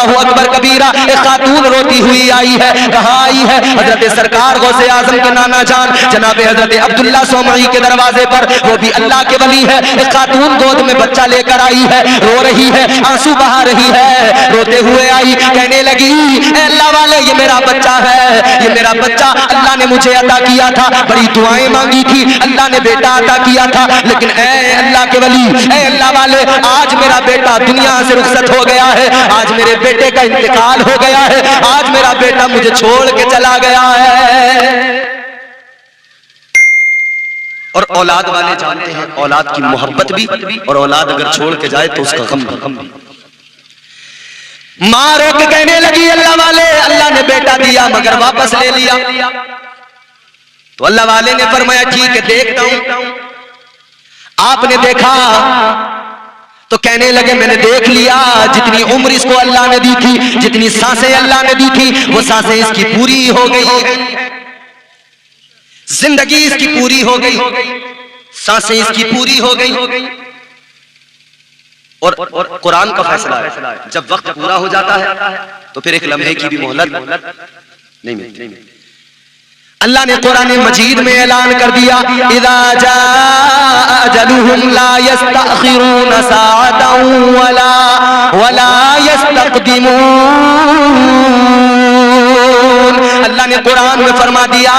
अल्लाहु अकबर कबीरा। एक खातून रोती हुई आई है, कहाँ आई है? हजरत सरकार गौसे आजम के नाना जान जनाब हजरत अब्दुल्ला सोमई के दरवाजे पर, वो भी अल्लाह के वली है। एक खातून गोद में बच्चा लेकर आई है, रो रही है, आंसू बहा रही है, रोते हुए आई, कहने लगी अल्लाह वाले ये मेरा बच्चा है, ये मेरा बच्चा अल्लाह ने मुझे अता किया था, बड़ी दुआएं मांगी थी, अल्लाह ने बेटा अता किया था, लेकिन ऐ अल्लाह के वली, ऐ अल्लाह वाले, आज मेरा बेटा दुनिया से रुखसत हो गया है, आज मेरे बेटे का इंतकाल हो गया है, आज मेरा बेटा मुझे छोड़ के चला गया है। और औलाद वाले जानते हैं औलाद की मोहब्बत भी, और औलाद अगर छोड़ के जाए तो उसका गम भी। मां रो के कहने लगी अल्लाह वाले, अल्लाह ने बेटा दिया मगर वापस ले लिया। तो अल्लाह वाले ने फरमाया ठीक है देखता हूं। आपने देखा तो कहने लगे मैंने देख लिया, जितनी उम्र इसको अल्लाह ने दी थी, जितनी सांसें अल्लाह ने दी थी, वो सांसें इसकी पूरी हो गई, जिंदगी इसकी पूरी हो गई, सांसें इसकी पूरी हो गई। और कुरान का फैसला है, जब वक्त पूरा हो जाता है तो फिर एक लम्हे की भी मोहलत नहीं मिलती। अल्लाह ने कुरान मजीद में ऐलान कर दिया, इज़ा जाअ अजलुहुम ला यस्तअखिरून साअतन वला यस्तक़दिमून। अल्लाह ने कुरान में फरमा दिया,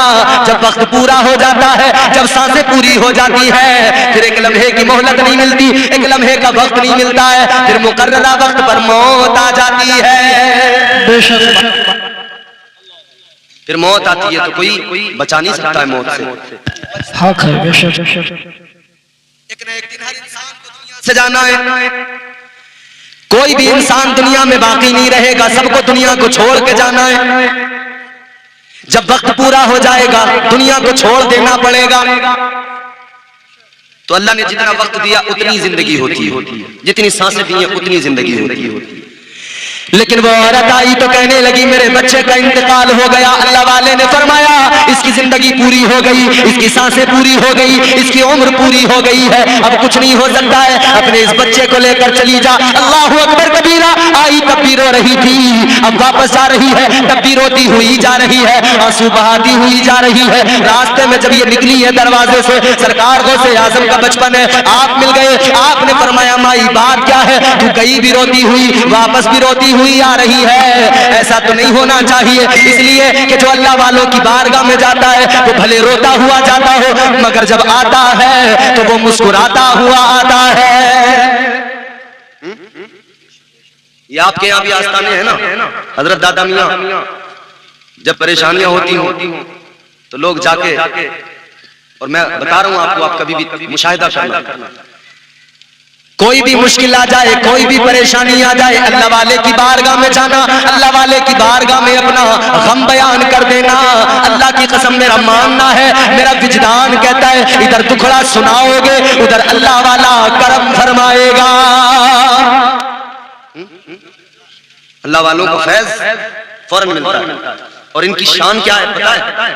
जब वक्त पूरा हो जाता है, जब सांसें पूरी हो जाती है, फिर एक लम्हे की मोहलत नहीं मिलती, एक लम्हे का वक्त नहीं मिलता है, फिर मुकर्ररा वक्त पर मौत आ जाती है। फिर मौत आती है तो कोई बचा नहीं सकता है मौत से। हक है बेशक। एक न एक दिन हर इंसान को दुनिया से जाना है, कोई भी इंसान दुनिया में बाकी नहीं रहेगा, सबको दुनिया को छोड़ के जाना है। जब वक्त पूरा हो जाएगा दुनिया को छोड़ देना पड़ेगा। तो अल्लाह ने जितना वक्त दिया उतनी जिंदगी होती है, जितनी सांसें दी हैं उतनी जिंदगी होती है। लेकिन वो औरत आई तो कहने लगी मेरे बच्चे का इंतकाल हो गया। अल्लाह वाले ने फरमाया इसकी जिंदगी पूरी हो गई, इसकी सांसें पूरी हो गई, इसकी उम्र पूरी हो गई है, अब कुछ नहीं हो सकता है, अपने इस बच्चे को लेकर चली जा। अल्लाहु अकबर कबीरा। आई तब भी रो रही थी, अब वापस जा रही है, तब भी रोती हुई जा रही है, आंसू बहाती हुई जा रही है। रास्ते में जब ये निकली है दरवाजे से, सरकार गौसे आजम का बचपन है, आप मिल गए। आपने फरमाया माई बात क्या है, तू गई भी रोती हुई, वापस भी रोती हुई आ रही है। ऐसा तो नहीं होना चाहिए, इसलिए कि जो अल्लाह वालों की बारगाह में जाता है वो भले रोता हुआ जाता हो, मगर जब आता है तो वो मुस्कुराता हुआ आता है। ये आपके यहाँ भी आस्थाने हैं ना, हजरत दादा मियाँ, जब परेशानियां होती हो तो लोग जाके, और मैं बता रहा हूं आपको, आप कभी भी मुशाहिदा करना, कोई भी मुश्किल आ जाए, कोई भी परेशानी आ जाए, अल्लाह वाले की बारगाह में जाना, अल्लाह वाले की बारगाह में अपना गम बयान कर देना। अल्लाह की कसम मेरा मानना है, मेरा विजदान कहता है इधर दुखड़ा सुनाओगे उधर अल्लाह वाला करम फरमाएगा। अल्लाह वालों को फैज फौरन मिलता है। और इनकी शान क्या है पता है?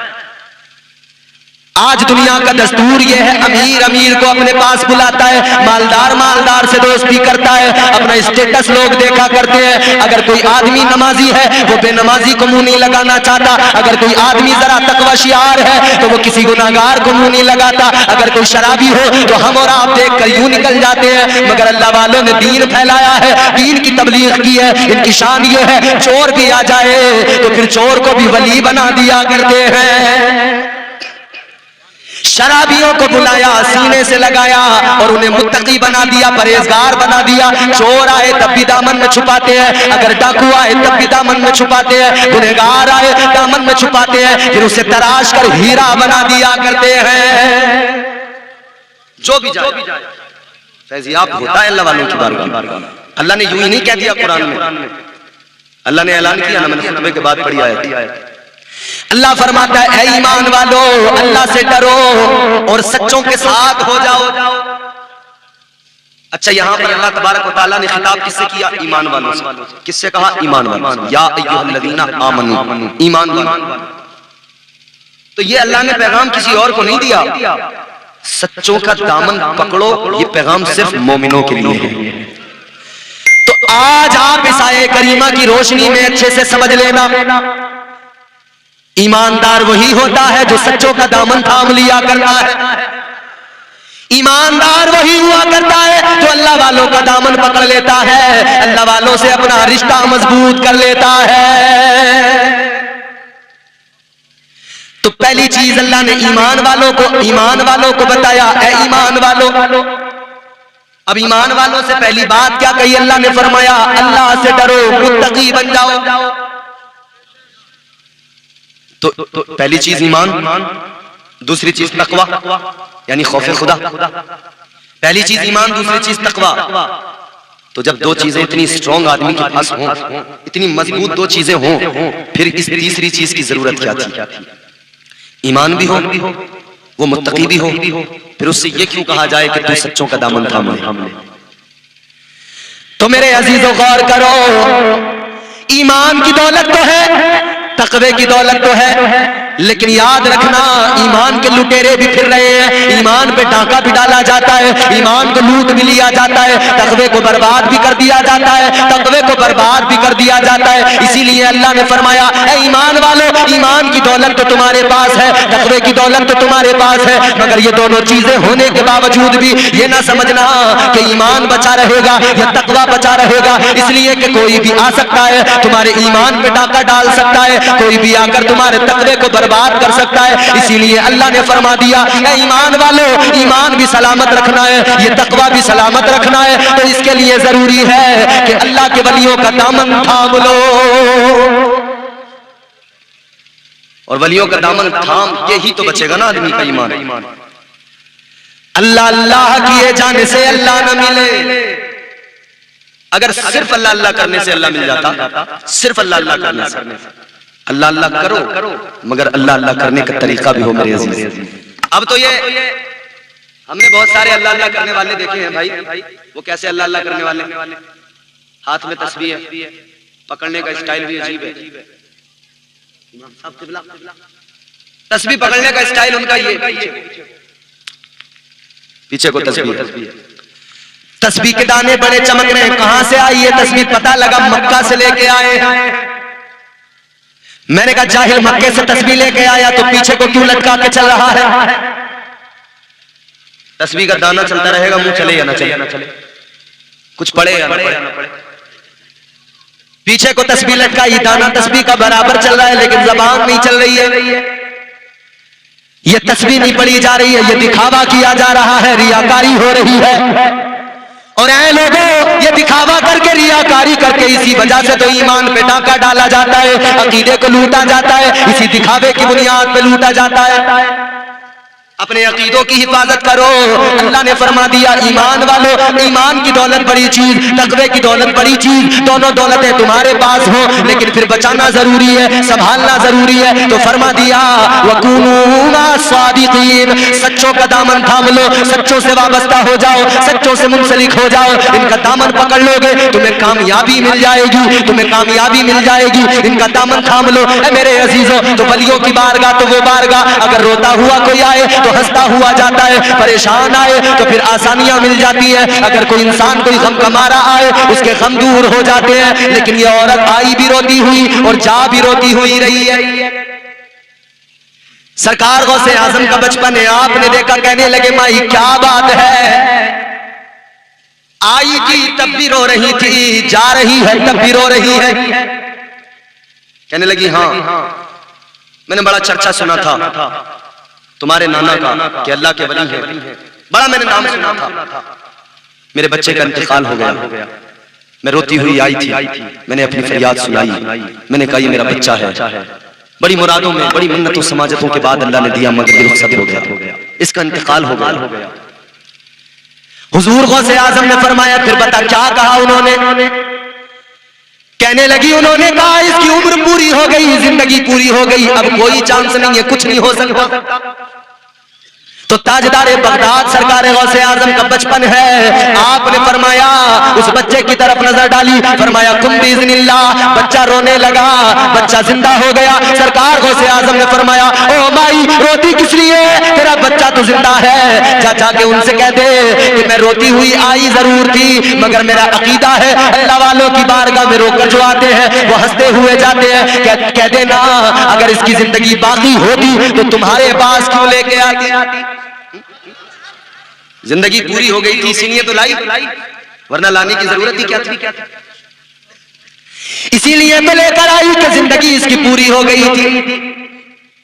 आज दुनिया का दस्तूर ये है, अमीर अमीर को अपने पास बुलाता है, मालदार मालदार से दोस्ती करता है, अपना स्टेटस लोग देखा करते हैं। अगर कोई आदमी नमाजी है वो बेनमाजी को मुंह नहीं लगाना चाहता, अगर कोई आदमी जरा तकवाशियार है तो वो किसी गुनाहगार को मुंह नहीं लगाता, अगर कोई शराबी हो तो हम और आप देख कर यूं निकल जाते हैं। मगर अल्लाह वालों ने दीन फैलाया है, दीन की तबलीग की है। इनकी शान ये है, चोर भी आ जाए तो फिर चोर को भी वली बना दिया करते हैं। शराबियों को बुलाया, सीने से लगाया और उन्हें मुत्तकी बना दिया, परहेजगार बना दिया। चोर आए तब भी दामन में छुपाते हैं, अगर डाकू आए तब भी दामन में छुपाते हैं, गुनहगार आए दामन में छुपाते हैं, फिर उसे तराश कर हीरा बना दिया करते हैं। जो भी जाए फैजियाब होता है अल्लाह वालों की बारगाह। अल्लाह ने यूं ही नहीं कह दिया कुरान में, अल्लाह ने ऐलान किया ना, मैंने खुतबे के बाद पढ़ी आयत। अल्लाह फरमाता है ऐ ईमान वालो अल्लाह से डरो और सच्चों के साथ हो जाओ। अच्छा, यहाँ पर अल्लाह तबारक व तआला ने खिताब किससे किया? ईमान वालों से। किससे कहा? ईमान वालों से। या अय्युहल्लज़ीना आमनू, ईमान वालों। तो ये अल्लाह ने पैगाम किसी और को नहीं दिया, सच्चों का दामन पकड़ो, ये पैगाम सिर्फ मोमिनों के लिए है। तो आज आप इस आये करीमा की रोशनी में अच्छे से समझ लेना, ईमानदार वही होता है जो सच्चों का दामन थाम लिया करता है। ईमानदार वही हुआ करता है जो अल्लाह वालों का दामन पकड़ लेता है, अल्लाह वालों से अपना रिश्ता मजबूत कर लेता है। तो पहली चीज अल्लाह ने ईमान वालों को बताया, ऐ ईमान वालों। अब ईमान वालों से पहली बात क्या कही अल्लाह ने? फरमाया अल्लाह से डरो, मुत्तकी बन जाओ। तो पहली चीज ईमान, दूसरी चीज तकवा यानी खौफ खुदा। पहली चीज ईमान, दूसरी चीज तकवा। तो जब दो चीजें इतनी स्ट्रॉन्ग आदमी के पास हों, इतनी मजबूत दो चीजें हों, फिर इस तीसरी चीज की जरूरत क्या थी? ईमान भी हो, वो मुत्तकी भी हो, फिर उससे ये क्यों कहा जाए कि तू सच्चों का दामन थाम ले? तो मेरे अजीजों गौर करो, ईमान की दौलत तो है, तकवे की दौलत तो है, लेकिन याद रखना ईमान के लुटेरे भी फिर रहे हैं, ईमान पे डाका भी डाला जाता है, ईमान को लूट भी लिया जाता है, तकवे को बर्बाद भी कर दिया जाता है, तकवे को बर्बाद भी कर दिया जाता है। इसीलिए अल्लाह ने फरमाया ऐ ईमान वालों, ईमान की दौलत तो तुम्हारे पास है, तकवे की दौलत तो तुम्हारे पास है, मगर ये दोनों चीजें होने के बावजूद भी ये ना समझना कि ईमान बचा रहेगा या तकवा बचा रहेगा। इसलिए कि कोई भी आ सकता है तुम्हारे ईमान पे डाका डाल सकता है, कोई भी आकर तुम्हारे तकवे को बात कर सकता है। इसीलिए अल्लाह ने फरमा दिया ऐ ईमान वालों, ईमान भी सलामत रखना है, ये तकवा भी सलामत रखना है। तो इसके लिए जरूरी है कि अल्लाह के वलियों का दामन थाम लो, और वलियों का दामन थाम के ही तो बचेगा ना आदमी का ईमान। अल्लाह अल्लाह किए जाने से अल्लाह न मिले। अगर सिर्फ अल्लाह अल्लाह करने से अल्लाह मिल जाता, सिर्फ अल्लाह अल्लाह करने से, अल्लाह अल्लाह करो मगर अल्लाह अल्लाह करने का तरीका भी हो मेरे अजीज। अब तो ये हमने बहुत सारे अल्लाह अल्लाह करने वाले देखे हैं भाई। वो कैसे अल्लाह अल्लाह करने वाले? हाथ में तस्बीह है, पकड़ने का स्टाइल भी अजीब है। तस्बीह पकड़ने का स्टाइल उनका ये, पीछे को तस्बीह, तस्बीह के दाने बड़े चमक रहे हैं। कहां से आई ये तस्बीह? पता लगा मक्का से लेके आए। मैंने कहा जाहिल मक्के से तस्बीह लेके आया तो पीछे को क्यों लटका के चल रहा है? तस्बीह का दाना चलता रहेगा, मुंह चले या ना चले, कुछ पड़े या ना पड़े। पीछे को तस्बीह लटकाई, दाना तस्बीह का बराबर चल रहा है, लेकिन जबान नहीं चल रही है। ये तस्बीह नहीं पढ़ी जा रही है, ये दिखावा किया जा रहा है, रियाकारी हो रही है। और ऐ लोगों, ये दिखावा करके रियाकारी करके इसी वजह से तो ईमान पे डाका डाला जाता है, अकीदे को लूटा जाता है, इसी दिखावे की बुनियाद पे लूटा जाता है। अपने अकीदों की हिफाजत करो। अल्लाह ने फरमा दिया ईमान वालों, ईमान की दौलत बड़ी चीज, तकवे की दौलत बड़ी चीज, दोनों दौलतें तुम्हारे पास हो, लेकिन फिर बचाना जरूरी है, संभालना जरूरी है। तो फरमा दिया वकूनू सादिकीन, सच्चों का दामन थाम लो, सच्चों से वाबस्ता हो जाओ, सच्चों से मुंसलिक हो जाओ। इनका दामन पकड़ लोगे तुम्हें कामयाबी मिल जाएगी, तुम्हें कामयाबी मिल जाएगी। इनका दामन थाम लो मेरे अजीजों। तो वलियों की बारगाह तो वो बारगाह, अगर रोता हुआ कोई आए तो हंसता हुआ जाता है, परेशान आए तो फिर आसानियां मिल जाती है। अगर कोई इंसान कोई गम का मारा आए उसके गम दूर हो जाते हैं। लेकिन ये औरत आई भी रोती हुई और जा भी रोती हुई रही है। सरकार गौसे आजम का बचपन है, आपने देखा कहने लगे माई क्या बात है, आई थी तब भी रो रही थी, जा रही है तब भी रो रही है। कहने लगी हाँ मैंने बड़ा चर्चा सुना था तुम्हारे नाना का कि अल्लाह के वली हैं, बड़ा मैंने नाम सुना था। मेरे बच्चे का इंतकाल हो गया, मैं रोती हुई आई थी, मैंने अपनी फरियाद सुनाई, मैंने कहा ये मेरा बच्चा है, बड़ी मुरादों में बड़ी मन्नतों समाजतों के बाद अल्लाह ने दिया, मगर रुखसत हो गया, इसका इंतकाल हो गया। हुजूर गौसे आजम ने फरमाया फिर बता क्या कहा उन्होंने? कहने लगी उन्होंने कहा इसकी उम्र पूरी हो गई, जिंदगी पूरी हो गई, अब कोई चांस नहीं है, कुछ नहीं हो सकता। तो ताजदारे बगदाद सरकार गौसे आजम का बचपन है, आपने फरमाया उस बच्चे की तरफ नजर डाली, फरमाया कुम बिइज़्निल्लाह, बच्चा रोने लगा, बच्चा जिंदा हो गया। सरकार गौसे आजम ने फरमाया, ओ माई रोती किस लिए, तेरा बच्चा तो जिंदा है। जा जाके उनसे कह दे कि मैं रोती हुई आई जरूर थी, मगर मेरा अकीदा है अल्लाह वालों की बारगाह में रोकर जो आते हैं वो हंसते हुए जाते हैं। कह देना अगर इसकी जिंदगी बाकी होती तो तुम्हारे पास क्यों लेके आती। जिंदगी पूरी हो गई थी इसीलिए तो लाई, वरना लाने की जरूरत ही क्या थी। इसीलिए तो लेकर आई कि जिंदगी इसकी पूरी हो गई थी।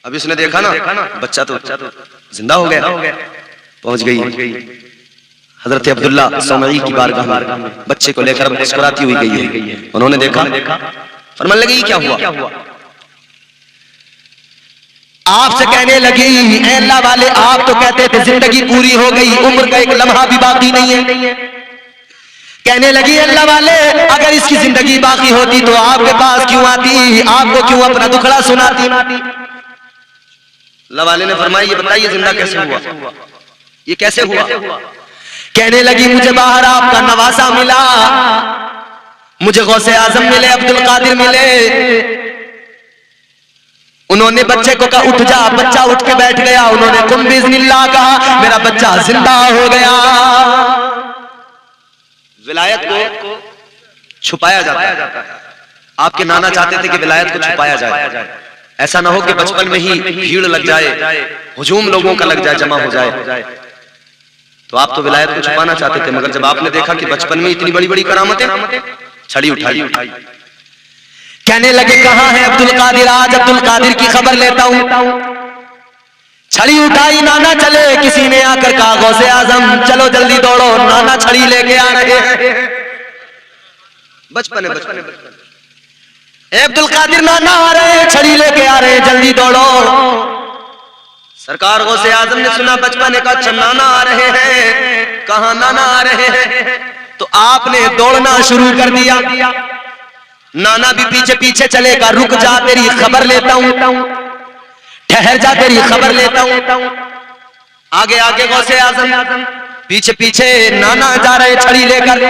अब इसने देखा ना बच्चा तो जिंदा हो गया, पहुंच गई हजरत अब्दुल्ला सौमई की बारगाह में, बच्चे को लेकर मुस्कुराती हुई गई है। उन्होंने देखा, फरमान लगी क्या हुआ। आपसे कहने लगी, ऐ अल्लाह वाले आप तो कहते थे जिंदगी पूरी हो गई, उम्र का एक लम्हा भी बाकी नहीं है। कहने लगी अल्लाह वाले अगर इसकी जिंदगी बाकी होती तो आपके पास क्यों आती, आपको क्यों अपना दुखड़ा सुनाती। अल्लाह वाले ने फरमाया, ये बताइए जिंदा कैसे हुआ, ये कैसे हुआ। कहने लगी मुझे बाहर आपका नवासा मिला, मुझे गौसे आजम मिले, अब्दुल कादिर मिले। उन्होंने बच्चे को कहा उठ जा, बच्चा उठ के बैठ गया। उन्होंने कुम बिइज़्निल्लाह कहा, मेरा बच्चा जिंदा हो गया। विलायत को छुपाया जाता है। आपके नाना चाहते थे कि विलायत को छुपाया जाए, ऐसा ना हो कि बचपन में ही भीड़ लग जाए, हुजूम लोगों का लग जाए, जमा हो जाए। तो आप तो विलायत को छुपाना चाहते थे, मगर जब आपने देखा कि बचपन में इतनी बड़ी बड़ी करामतें, छड़ी उठाई। कहने लगे कहां है अब्दुल कादिर, आज अब्दुल कादिर की खबर लेता हूं। छड़ी उठाई, नाना चले। किसी ने आकर कहा गौसे आजम चलो जल्दी दौड़ो, नाना छड़ी लेके आ रहे हैं। बचपन अब्दुल कादिर नाना आ रहे हैं, छड़ी लेके आ रहे हैं, जल्दी दौड़ो। सरकार गौसे आजम ने सुना बचपन का, अच्छा नाना आ रहे हैं, कहां नाना आ रहे हैं। तो आपने दौड़ना शुरू कर दिया। नाना भी पीछे पीछे चलेगा, रुक जा तेरी खबर लेता हूं, ठहर जा तेरी खबर लेता हूं। आगे आगे गौसे आजम, पीछे पीछे नाना जा रहे छड़ी लेकर।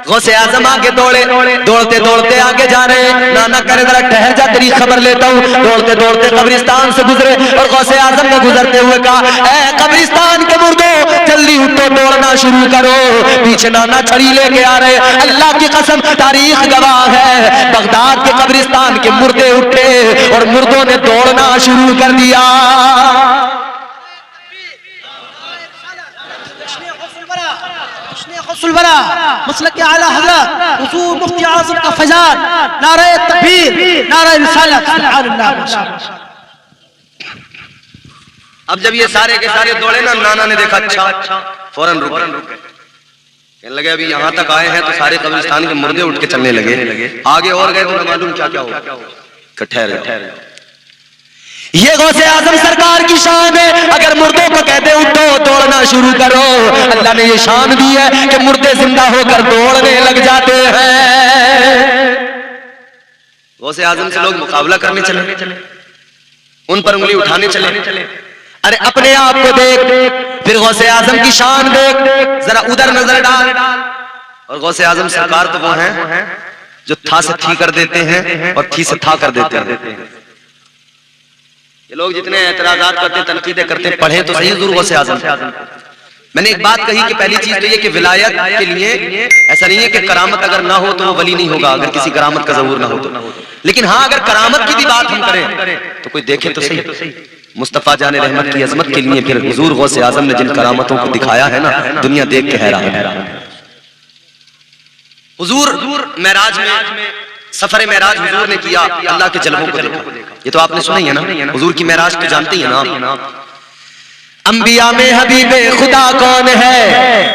गौसे आजम आगे दौड़े, दौड़ते दौड़ते आगे जा रहे। नाना करे जरा ठहर जा तेरी खबर लेता हूं। दौड़ते दौड़ते कब्रिस्तान से गुजरे और गौसे आजम ने गुजरते हुए कहा, ऐ कब्रिस्तान के मुर्दों जल्दी उठो, दौड़ना शुरू करो। पीछे नाना छड़ी लेके आ रहे। अल्लाह की कसम तारीख गवाह है, बगदाद के कब्रिस्तान के मुर्दे उठे और मुर्दों ने दौड़ना शुरू कर दिया। मसलक के आला हज़रत हुज़ूर मुफ्ती आज़म का फैज़ान, नारे तकबीर, नारे रिसालत, सुभान। अब जब ये सारे के सारे दौड़े ना, नाना ने देखा अच्छा, फौरन रुक गए। कहने लगे अभी यहाँ तक आए हैं तो सारे कब्रिस्तान के मुर्दे उठ के चलने लगे। आगे और गए तो न मालूम क्या क्या हो। ठहर ये गौसे आजम सरकार की शान है, अगर मुर्दों को कहते उठो दौड़ना शुरू करो। अल्लाह ने ये शान दी है कि मुर्दे जिंदा होकर दौड़ने लग जाते हैं। गौसे आजम से लोग मुकाबला करने चले, उन पर उंगली उठाने चले। अरे अपने आप को देख, फिर गौसे आजम की शान देख, जरा उधर नजर डाल। और गौसे आजम सरकार तो वो हैं जो था से थी कर देते हैं और थी से था कर देते हैं। ये लोग जितने एतराजात करते, तनकीदें करते, पढ़े तो सही हुज़ूर गौसे आज़म। मैंने एक बात कही कि पहली चीज तो ये कि विलायत के लिए ऐसा नहीं है कि करामत अगर ना हो तो वो वली नहीं होगा, अगर किसी करामत का ज़हूर ना हो तो। लेकिन हाँ, अगर करामत की भी बात हम करें तो कोई देखे तो सही। मुस्तफा जाने रहमत की अजमत के लिए फिर हुज़ूर गौसे आज़म ने जिन करामतों को दिखाया है ना, दुनिया देख के हैरान है। हुज़ूर मेराज में, सफर मेराज हुजूर ने किया, अल्लाह के जलवों को देखा। ये तो आपने सुना ही है ना, हुजूर की मेराज तो जानते ही है ना आप। अंबिया में हबीबे खुदा कौन है,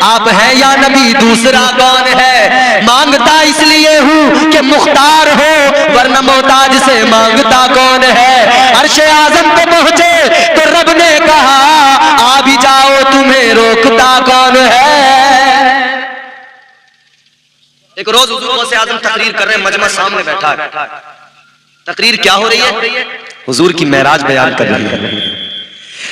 आप हैं या नबी दूसरा कौन है। मांगता इसलिए हूँ कि मुख्तार हो, वरना मोहताज से मांगता कौन है। अर्शे आज़म पे पहुंचे तो रब ने कहा आ भी जाओ, तुम्हें रोकता कौन है। एक रोज हुजूर गौसे आज़म तकरीर कर रहे हैं, मजमा सामने बैठा है। तकरीर क्या हो रही है? हुजूर की मेराज बयान कर रही है।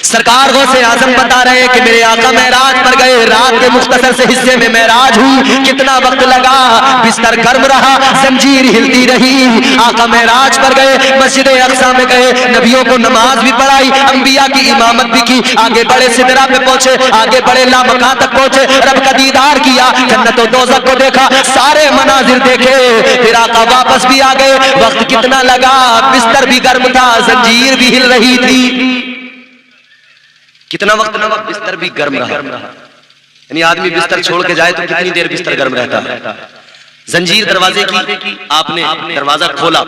सरकार गौसे आजम बता रहे हैं कि मेरे आका मेराज पर गए, रात के मुख्तसर से हिस्से में मेराज हुई, कितना वक्त लगा, बिस्तर गर्म रहा, जंजीर हिलती रही। आका मेराज पर गए, मस्जिद अक्सा में गए, नबियों को नमाज भी पढ़ाई, अंबिया की इमामत भी की, आगे बड़े सिदरा पे पहुंचे, आगे बड़े लामका तक पहुंचे, रब का दीदार किया, जन्नत और दोज़ख को देखा, सारे मनाजिर देखे, फिर आका वापस भी आ गए। वक्त कितना लगा, बिस्तर भी गर्म था, जंजीर भी हिल रही थी। कितना वक्त लगा, बिस्तर भी गर्म रहा। यानी आदमी बिस्तर छोड़ के जाए तो कितनी देर बिस्तर गर्म रहता है। जंजीर दरवाजे की, आपने दरवाजा खोला,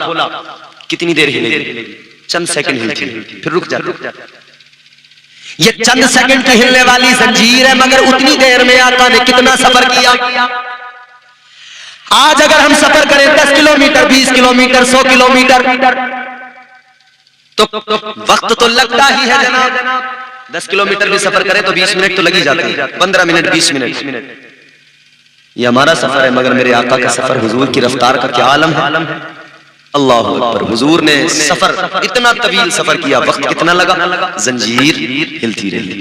कितनी देर हिलेगी, चंद सेकंड हिलती, फिर रुक जाती। ये चंद सेकंड की हिलने वाली जंजीर है, मगर उतनी देर में आका ने कितना सफर किया। आज अगर हम सफर करें 10 किलोमीटर, 20 किलोमीटर, 100 किलोमीटर, तो वक्त तो लगता ही है जनाब। 10 किलोमीटर भी सफर करें तो 20 मिनट तो लगी जाती है, 15 मिनट, 20 मिनट। ये हमारा सफर है, मगर मेरे आका का सफर, हुजूर की रफ्तार का क्या आलम है। अल्लाह अकबर। हुजूर ने सफर, इतना तवील सफर किया, वक्त कितना लगा, जंजीर हिलती रही।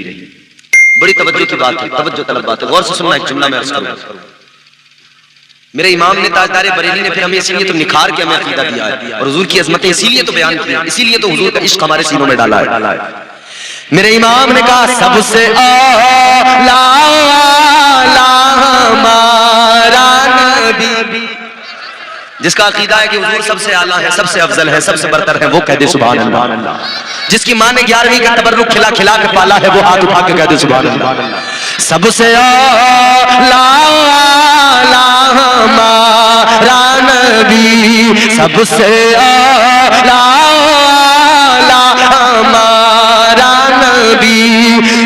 बड़ी तवज्जो की बात है, तवज्जो तलब बात है, गौर से सुनना। एक जुमला मैं अर्ज करूं, मेरे इमाम ने, ताजदार बरेली ने फिर हमें इसीलिए तो निखार के हमें अकीदा दिया है, और हुजूर की अजमतें इसीलिए तो बयान की, इसीलिए तो हुजूर का इश्क हमारे सीनों में डाला है। मेरे इमाम ने कहा सबसे आला हमारा नबी, जिसका अकीदा है कि हुजूर सबसे आला है, सबसे अफजल है, सबसे बरतर है, वो कह दे सुभान अल्लाह। जिसकी मां ने 11वीं का तबर्रुक खिला खिला के पाला है, वो हाथ उठा के कह दे सुभान अल्लाह। सबसे आला हमारा नबी, सबसे आला हमारा नबी,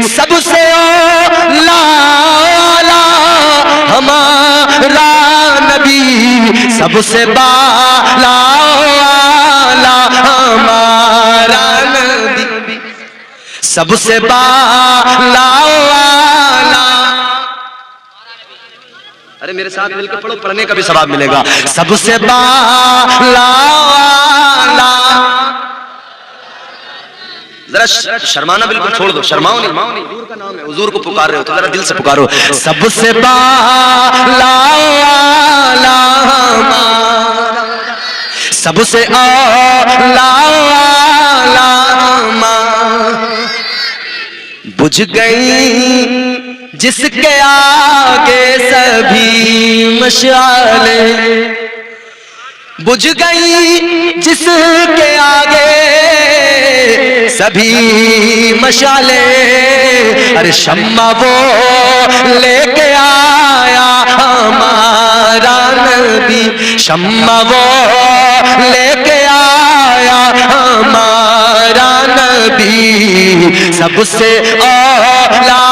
सबसे आला हमारा नबी, सबसे बाला हमारा नबी, सबसे बाला। अरे मेरे साथ मिलकर पढ़ो, पढ़ने का भी सवाब मिलेगा। सबसे बाला, जरा शर्माना बिल्कुल छोड़ दो, शर्माओ नहीं, हुजूर का नाम है, हुजूर को पुकार रहे हो तो जरा दिल से पुकारो। सबसे बाला, सबसे आला, बुझ गई जिसके आगे सभी मशाले, बुझ गई जिसके आगे सभी मशाले, अरे शम्मा वो लेके आया हमारा नबी, शम्मा वो लेके आया हमारा नबी, सबसे आला।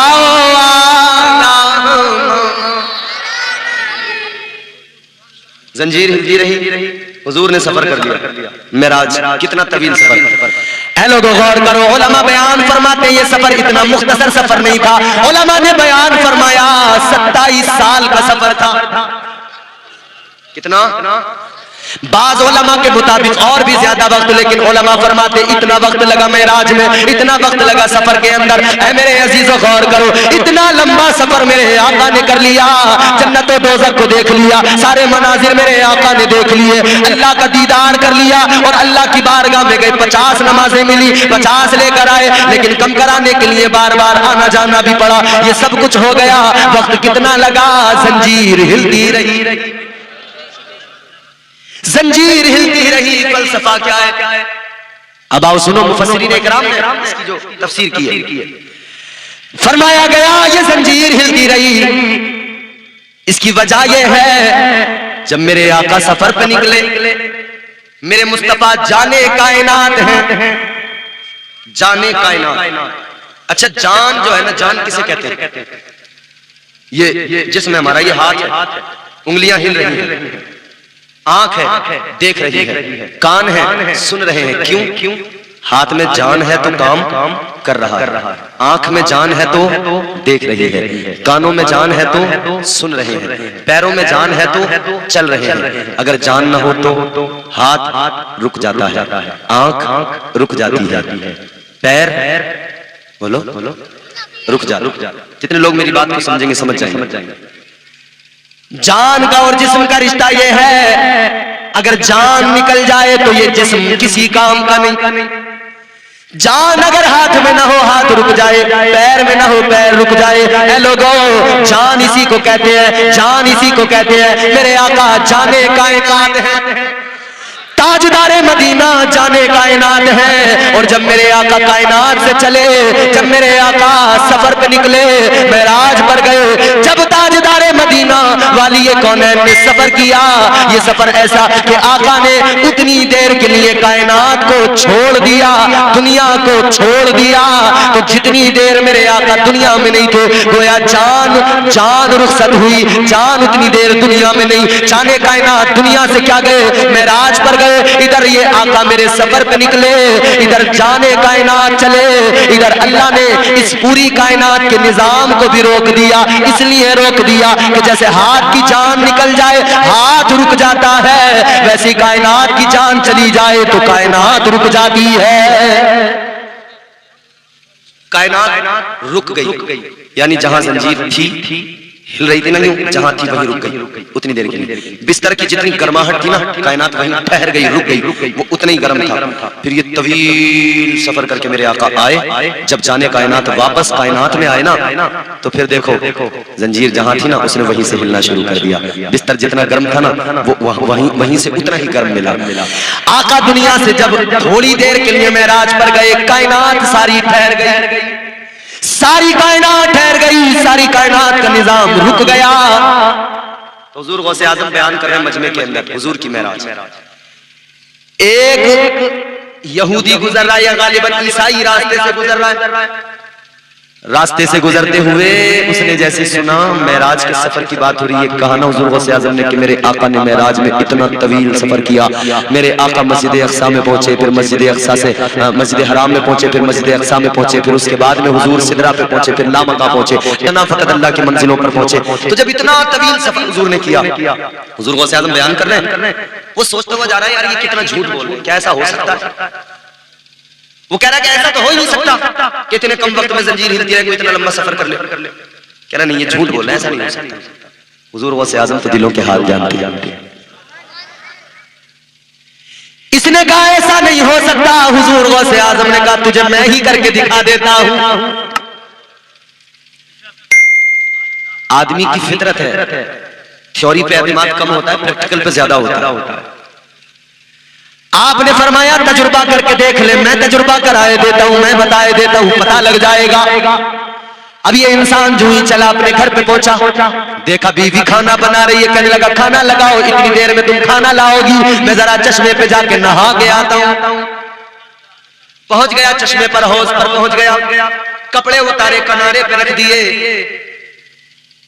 जंजीर हिलती रही, हुजूर ने सफर कर लिया, मेराज कितना तवील सफर। ऐ लोगों गौर करो, उलमा बयान फरमाते ये सफर इतना मुख्तसर सफर नहीं था। उलमा ने बयान फरमाया 27 साल का सफर था। कितना? बाज उलमा के मुताबिक और भी ज्यादा वक्त, लेकिन उलमा फरमाते इतना वक्त लगा मेराज में, इतना वक्त लगा सफर के अंदर। ऐ मेरे अजीजों गौर करो, इतना लंबा सफर मेरे आका ने कर लिया, जन्नत और दोज़ख को देख लिया, सारे मनाजिर मेरे आका ने देख लिए, अल्लाह का दीदार कर लिया, और अल्लाह की बारगाह में गए। 50 नमाजें मिली, 50 लेकर आए, लेकिन कम कराने के लिए बार बार आना जाना भी पड़ा। ये सब कुछ हो गया, वक्त कितना लगा, जंजीर हिलती रही, जंजीर हिलती रही। फलसफा क्या है? अब आओ सुनो, मुफस्सिरीन इकराम ने इसकी जो तफसीर की है, फरमाया गया ये जंजीर हिलती रही, इसकी वजह यह है जब मेरे आका सफर पे निकले, मेरे मुस्तफा जाने कायनात हैं, जाने कायनात। अच्छा, जान जो है ना, जान किसे कहते हैं? ये जिसमें हमारा ये हाथ है, उंगलियां हिल रही हैं, आंख है देख रही है, कान है सुन रहे हैं। क्यों? हाथ में जान है तो काम कर रहा है, आंख में जान है तो देख रही है, कानों में जान है तो सुन रहे हैं, पैरों में जान है तो चल रहे हैं। अगर जान ना हो तो हाथ रुक जाता है, आंख रुक जाती है, पैर बोलो बोलो, रुक जा। जितने लोग मेरी बात को समझेंगे समझ जाएंगे। जान का और जिस्म का रिश्ता ये है, अगर जान निकल जाए तो ये जिस्म किसी काम का नहीं। जान अगर हाथ में ना हो हाथ रुक जाए, पैर में ना हो पैर रुक जाए। ऐ लोगों, जान इसी को कहते हैं, जान इसी को कहते हैं। मेरे आका जाने कायनात है, ताजदारे मदीना जाने कायनात है। और जब मेरे आका कायनात से चले, जब मेरे आका सफर पे निकले, मेराज पर गए, जब ताजदारे मदीना वाली ये कौनैन ने सफर किया, ये सफर ऐसा कि आका ने उतनी देर के लिए कायनात को छोड़ दिया, दुनिया को छोड़ दिया। तो जितनी देर मेरे आका दुनिया में नहीं थे, गोया जान रुखसत हुई, जान उतनी देर दुनिया में नहीं। जाने कायनात दुनिया से क्या गए, मेराज पर गए। इधर ये आका मेरे सफर पे निकले, इधर जाने कायनात चले, इधर अल्लाह ने इस पूरी कायनात के निजाम को भी रोक दिया। इसलिए रोक दिया कि जैसे हाथ की जान निकल जाए हाथ रुक जाता है, वैसी कायनात की जान चली जाए तो कायनात रुक जाती है। कायनात रुक गई, यानी जहां जंजीर थी हिल रही थी ना, जहां थी वहीं रुक गई उतनी देर के लिए। बिस्तर की जितनी गर्माहट थी ना, कायनात वहीं ठहर गई, रुक गई, वो उतना ही गर्म था। फिर ये तवील सफर करके मेरे आका आए, जब जाने कायनात वापस कायनात में आए ना, तो फिर देखो जंजीर जहां थी ना उसने वहीं से हिलना शुरू कर दिया। बिस्तर जितना गर्म था ना वो वहीं से उतना ही गर्म मिला। आका दुनिया से जब थोड़ी देर के लिए मेराज पर गए, कायनात सारी ठहर गई, सारी कायनात ठहर गई, सारी कायनात का निजाम रुक गया। तो हुजूर गौसे आजम बयान कर रहे हैं मजमे के अंदर हुजूर की मेराज। एक यहूदी गुजर रहा है या गालिबन ईसाई रास्ते से गुजर रहा है, रास्ते से गुजरते हुए उसने जैसे सुना मेराज के सफर की बात हो रही है, कहा ना हुजूर गौसे आजम ने कि मेरे आका ने मेराज में इतना तवील सफर किया। मेरे आका मस्जिद अक्सा में पहुंचे, फिर मस्जिद अक्सा से मस्जिद हराम में पहुंचे, फिर मस्जिद अक्सा में पहुंचे, फिर उसके बाद में हुजूर सिदरा पे पहुंचे, फिर लामका पहुंचे, इतना फकत अल्लाह की मंजिलों पर पहुंचे। तो जब इतना तवील सफर हुजूर ने किया, हुजूर गौसे आजम बयान कर रहे हैं, वो सोचता हुआ जा रहा है यार ये कितना झूठ बोल रहे हैं, क्या ऐसा हो सकता है? वो कह रहा है कि ऐसा तो हो ही नहीं सकता कि इतने कम वक्त में जंजीर हिलती है, कोई इतना लंबा सफर कर ले। कह रहा नहीं ये झूठ बोल रहा है, ऐसा नहीं हो सकता। हुजूर गौसे आजम तो दिलों के हाल जानते हैं। इसने कहा ऐसा नहीं हो सकता। हुजूर गौसे आजम ने कहा तुझे मैं ही करके दिखा देता हूं। आदमी की फितरत है, थ्योरी पे एतमाद कम होता है, प्रैक्टिकल पे ज्यादा होता है। आपने फरमाया तजुर्बा करके देख ले, मैं तजुर्बा कराए देता हूं, मैं बताए देता हूं, पता लग जाएगा। अब ये इंसान जो ही चला अपने घर पे पहुंचा, देखा बीवी खाना बना रही है, कहने लगा खाना लगाओ, इतनी देर में तुम खाना लाओगी, मैं जरा चश्मे पे जाके नहा के आता हूं। पहुंच गया चश्मे पर, हौज पर पहुंच गया, कपड़े उतारे किनारे पे रख दिए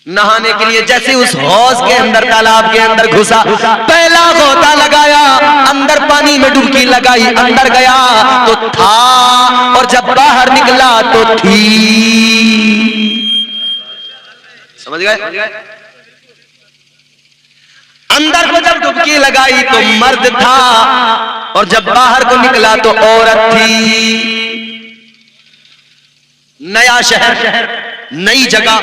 नहाने के लिए। जैसे उस हौज के अंदर तालाब के अंदर घुसा, पहला गोता लगाया, अंदर पानी में डुबकी लगाई, अंदर गया तो था, और जब बाहर निकला तो थी। समझ गए? अंदर को जब डुबकी लगाई तो मर्द था, और जब बाहर को निकला तो औरत थी। नया शहर, नई जगह।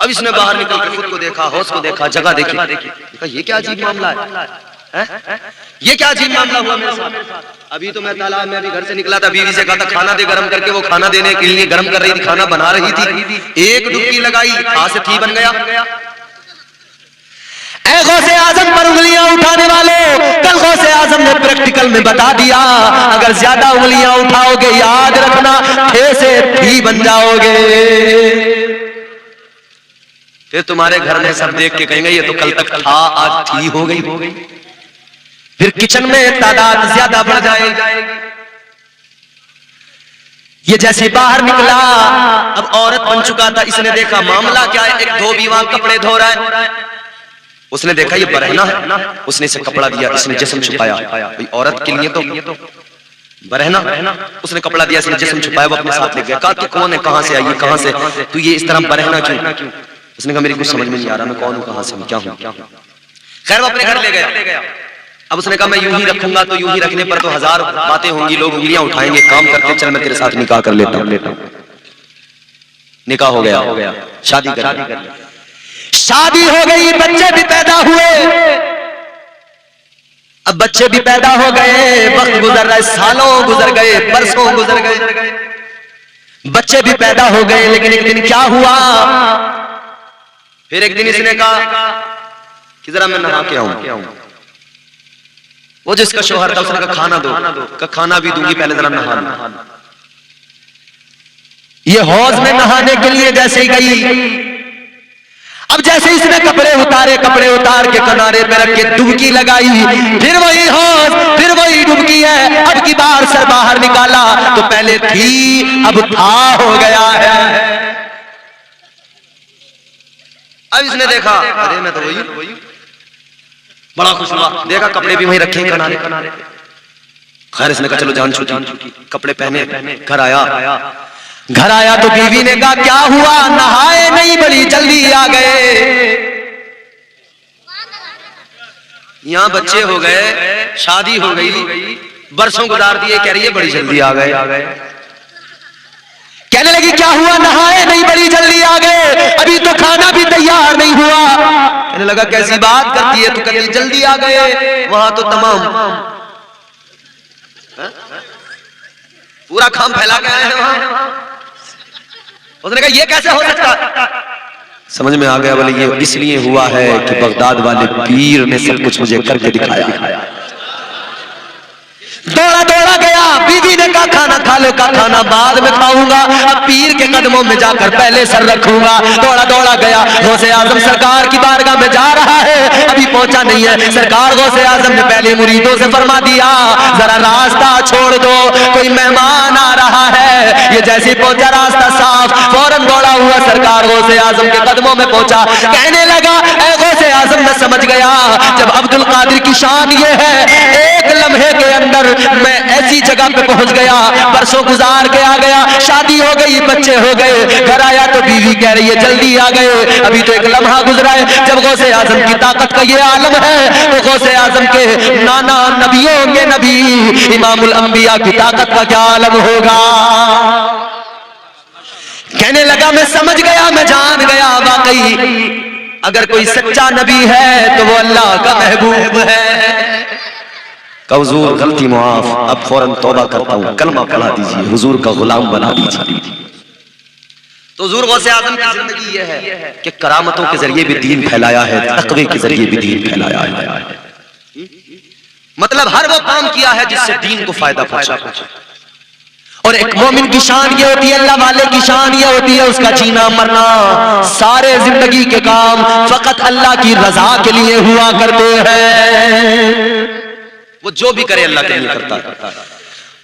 अब इसने बाहर निकल कर खुद को देखा, हौज को देखा, जगह देखी, देखा ये क्या अजीब मामला है? ये क्या अजीब मामला हुआ मेरे साथ? अभी तो मैं तालाब में अभी घर से निकला था, बीवी से कहा था खाना दे गरम करके, वो खाना देने के लिए गरम कर रही थी, खाना बना रही थी, एक डुबकी लगाई, हाथ से थी बन गया। ऐ गौसे आजम पर उंगलियां उठाने वालों, कल गौसे आजम ने प्रैक्टिकल में बता दिया, अगर ज्यादा उंगलियां उठाओगे याद रखना थे से थी बन जाओगे। फिर तुम्हारे घर में सब देख के कहेंगे ये तो कल तक था आज थी हो गई। फिर किचन में तादाद ज्यादा बढ़ जाएगी। ये जैसे बाहर निकला, अब औरत बन चुका था, इसने देखा मामला क्या है, एक धोबी वहां कपड़े धो रहा है। उसने देखा ये बरहना है, उसने इसे कपड़ा दिया, इसने जिस्म छुपाया। औरत के लिए तो बरहना, उसने कपड़ा दिया, इसने जिस्म छुपाया, वो अपने साथ ले गया। कहा तू कौन है, कहां से आई, कहां से तू ये इस तरह बरहना क्यों? उसने कहा मेरी कुछ समझ में नहीं आ रहा, मैं कौन हूं, कहां से हूं, क्या हूं। खैर वो अपने घर ले गया। अब उसने कहा मैं यूं ही रखूंगा, तो यूं ही रखने पर तो हजार बातें होंगी, लोग उंगलियां उठाएंगे, काम करते चल मैं तेरे साथ निकाह कर लेता हूं। निकाह हो गया, शादी कर ली। शादी हो गई, बच्चे भी पैदा हुए। अब बच्चे भी पैदा हो गए, वक्त गुजर रहा है, सालों गुजर गए, बरसों गुजर गए, बच्चे भी पैदा हो गए। लेकिन एक दिन क्या हुआ, फिर एक दिन इसने कहा कि जरा मैं नहा के आऊं। वो जिसका शौहर था उसने कहा खाना दो, कहा खाना भी दूंगी, पहले जरा नहा लो। ये हौज में नहाने के लिए जैसे ही गई, अब जैसे इसने कपड़े उतार के किनारे पे रख के डुबकी लगाई, फिर वही हौज, फिर वही डुबकी है। अब की बार सर बाहर निकाला तो पहले थी, अब था हो गया है। अब इसने देखा, अरे मैं तो वही, बड़ा खुश हुआ, देखा कपड़े भी वहीं रखे किनारे। खैर इसने कहा चलो जान छूटी, कपड़े पहने, घर आया तो बीवी ने कहा क्या हुआ, नहाए नहीं, बड़ी जल्दी आ गए। यहां बच्चे हो गए, शादी हो गई, बरसों गुजार दिए, कह रही है बड़ी जल्दी आ गए। कहने लगी क्या हुआ, नहाए नहीं, बड़ी जल्दी आ गए, अभी तो खाना भी तैयार नहीं हुआ। कहने लगा कैसी बात करती है, तो कहती जल्दी आ गए, वहां तो तमाम पूरा खाम फैला के आए हैं वहां। उसने कहा ये कैसे हो सकता, समझ में आ गया, बोले ये इसलिए हुआ है कि बगदाद वाले पीर ने सब कुछ मुझे करके दिखाया। दौड़ा गया, बीवी ने कहा खाना खा लो, का खाना बाद में खाऊंगा, अब पीर के कदमों में जाकर पहले सर रखूंगा। दौड़ा गया, गौसे आजम सरकार की बारगाह में जा रहा है, अभी पहुंचा नहीं है। सरकार गौसे आजम ने पहले मुरीदों से फरमा दिया जरा रास्ता छोड़ दो, कोई मेहमान आ रहा है। ये जैसे पहुंचा रास्ता साफ, फौरन दौड़ा हुआ सरकार गौसे आजम के कदमों में पहुंचा। कहने लगा ऐ गौसे आजम, मैं समझ गया जब अब्दुल कादिर की शान ये है, एक लम्हे के अंदर मैं ऐसी जगह पे पहुंच गया, बरसों गुजार के आ गया, शादी हो गई, बच्चे हो गए। घर आया तो बीवी कह रही है जल्दी आ गए, अभी तो एक लम्हा गुजरा है। जब गौसे आजम की ताकत का ये आलम है तो गौसे आजम के नाना नबियों के नबी इमामुल अंबिया की ताकत का क्या आलम होगा। कहने लगा मैं समझ गया, मैं जान गया, वाकई अगर कोई सच्चा नबी है तो वो अल्लाह का महबूब है। हुजूर गलती मुआफ, अब फौरन तौबा करता हूं, कलमा पढ़ा दीजिए, हुजूर का गुलाम बना दीजिए। तो हुजूर गौसे आजम की जिंदगी ये है कि करामतों के जरिए भी दीन फैलाया है, तकवे के जरिए भी दीन फैलाया है। मतलब हर वो काम किया है जिससे दीन को फायदा पहुंचा। और एक मोमिन की शान ये होती है, अल्लाह वाले की शान ये होती है, उसका जीना मरना सारे जिंदगी के काम फकत अल्लाह की रजा के लिए हुआ करते हैं। वो जो भी करे अल्लाह के लिए करता है।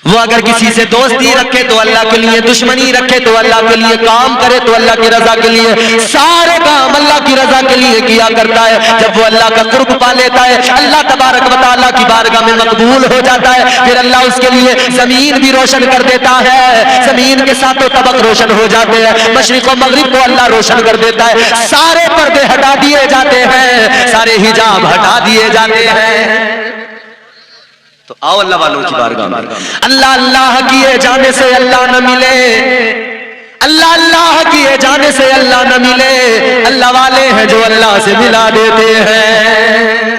वो अगर किसी से दोस्ती रखे तो अल्लाह के लिए, दुश्मनी रखे तो अल्लाह के लिए, काम करे तो अल्लाह की रजा के लिए, सारे काम अल्लाह की रजा के लिए किया करता है। जब वो अल्लाह का कुर्ब पा लेता है, अल्लाह तबारक व तआला की बारगाह में मकबूल हो जाता है, फिर अल्लाह उसके लिए जमीन भी रोशन कर देता है। जमीन के सातों तबक रोशन हो जाते हैं, मशरिक और मगरिब को अल्लाह रोशन कर देता है। सारे पर्दे हटा दिए जाते हैं, सारे हिजाब हटा दिए जाते हैं। तो आओ अल्लाह वालों की बारगाह में, अल्लाह अल्लाह किए जाने से अल्लाह न मिले, अल्लाह अल्लाह किए जाने से अल्लाह न मिले। अल्लाह वाले हैं जो अल्लाह से मिला देते हैं।